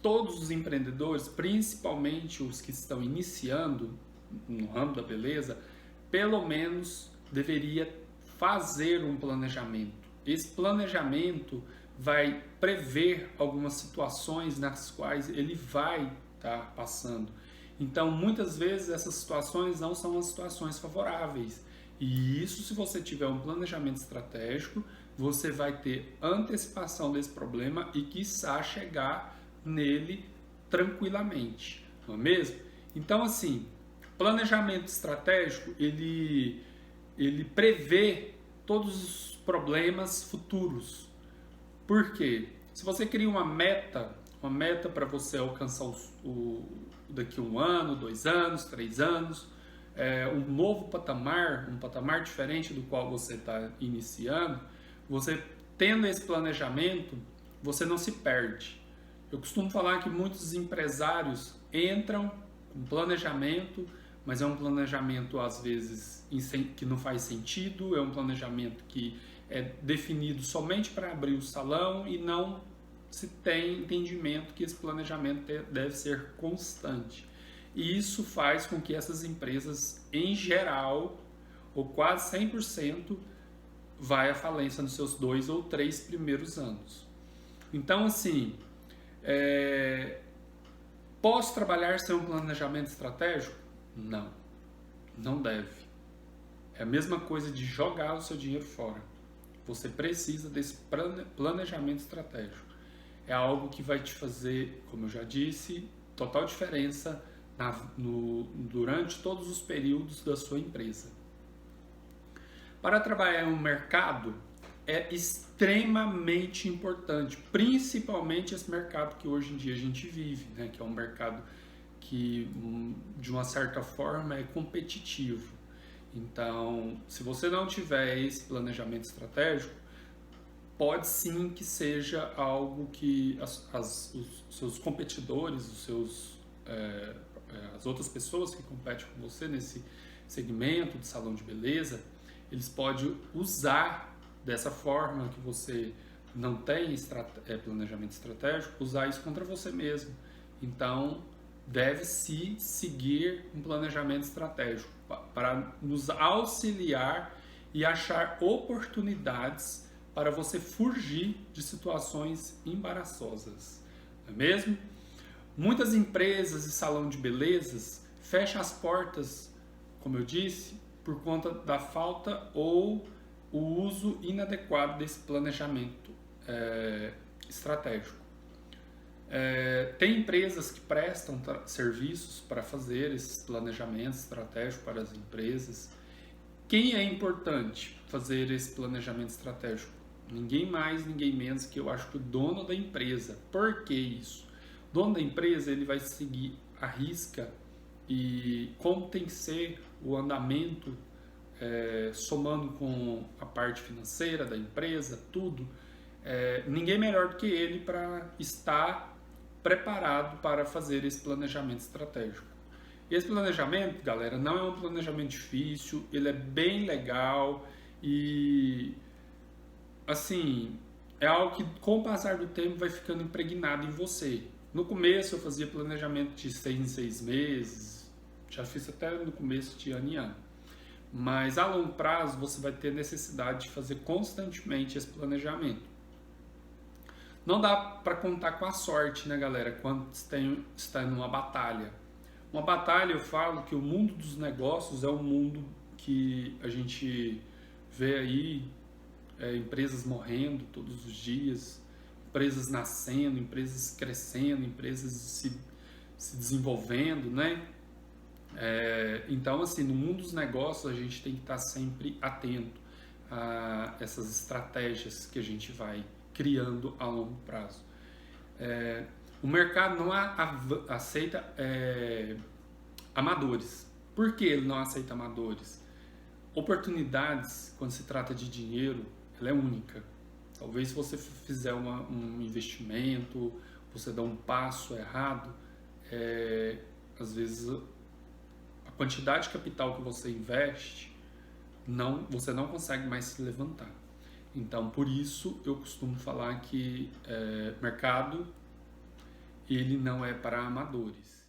todos os empreendedores, principalmente os que estão iniciando no ramo da beleza, pelo menos deveria fazer um planejamento. Esse planejamento vai prever algumas situações nas quais ele vai estar passando. Então, muitas vezes essas situações não são as situações favoráveis. E isso, se você tiver um planejamento estratégico, você vai ter antecipação desse problema e, quiçá, chegar nele tranquilamente, não é mesmo? Então, assim, planejamento estratégico, ele prevê todos os problemas futuros. Por quê? Se você cria uma meta para você alcançar daqui 1 ano, 2 anos, 3 anos, um novo patamar, um patamar diferente do qual você está iniciando, você tendo esse planejamento, você não se perde. Eu costumo falar que muitos empresários entram com planejamento, mas é um planejamento às vezes que não faz sentido, é um planejamento que é definido somente para abrir o salão e não se tem entendimento que esse planejamento deve ser constante. E isso faz com que essas empresas, em geral, ou quase 100%, vai à falência nos seus 2 ou 3 primeiros anos. Então, assim, posso trabalhar sem um planejamento estratégico? Não, não deve. É a mesma coisa de jogar o seu dinheiro fora. Você precisa desse planejamento estratégico. É algo que vai te fazer, como eu já disse, total diferença durante todos os períodos da sua empresa. Para trabalhar em um mercado é extremamente importante, principalmente esse mercado que hoje em dia a gente vive, né? Que é um mercado que, de uma certa forma, é competitivo. Então, se você não tiver esse planejamento estratégico, pode sim que seja algo que os seus competidores, as outras pessoas que competem com você nesse segmento de salão de beleza, eles podem usar dessa forma que você não tem planejamento estratégico, usar isso contra você mesmo. Então, deve-se seguir um planejamento estratégico para nos auxiliar e achar oportunidades para você fugir de situações embaraçosas, não é mesmo? Muitas empresas e salão de belezas fecham as portas, como eu disse, por conta da falta ou o uso inadequado desse planejamento estratégico. Tem empresas que prestam serviços para fazer esses planejamentos estratégicos para as empresas. Quem é importante fazer esse planejamento estratégico? Ninguém mais, ninguém menos que eu acho que o dono da empresa. Por que isso? O dono da empresa ele vai seguir a risca e como tem que ser o andamento, somando com a parte financeira da empresa, tudo. Ninguém melhor do que ele para estar preparado para fazer esse planejamento estratégico. Esse planejamento, galera, não é um planejamento difícil, ele é bem legal e, assim, é algo que com o passar do tempo vai ficando impregnado em você. No começo eu fazia planejamento de 6 em 6 meses, já fiz até no começo de ano em ano. Mas a longo prazo você vai ter necessidade de fazer constantemente esse planejamento. Não dá para contar com a sorte, né, galera, quando está em uma batalha. Uma batalha, eu falo que o mundo dos negócios é um mundo que a gente vê aí empresas morrendo todos os dias, empresas nascendo, empresas crescendo, empresas se desenvolvendo, né? Então, assim, no mundo dos negócios a gente tem que estar sempre atento a essas estratégias que a gente vai criando a longo prazo. O mercado não aceita amadores. Por que ele não aceita amadores? Oportunidades, quando se trata de dinheiro, ela é única. Talvez se você fizer um investimento, você dá um passo errado, às vezes a quantidade de capital que você investe, você não consegue mais se levantar. Então, por isso, eu costumo falar que mercado ele não é para amadores.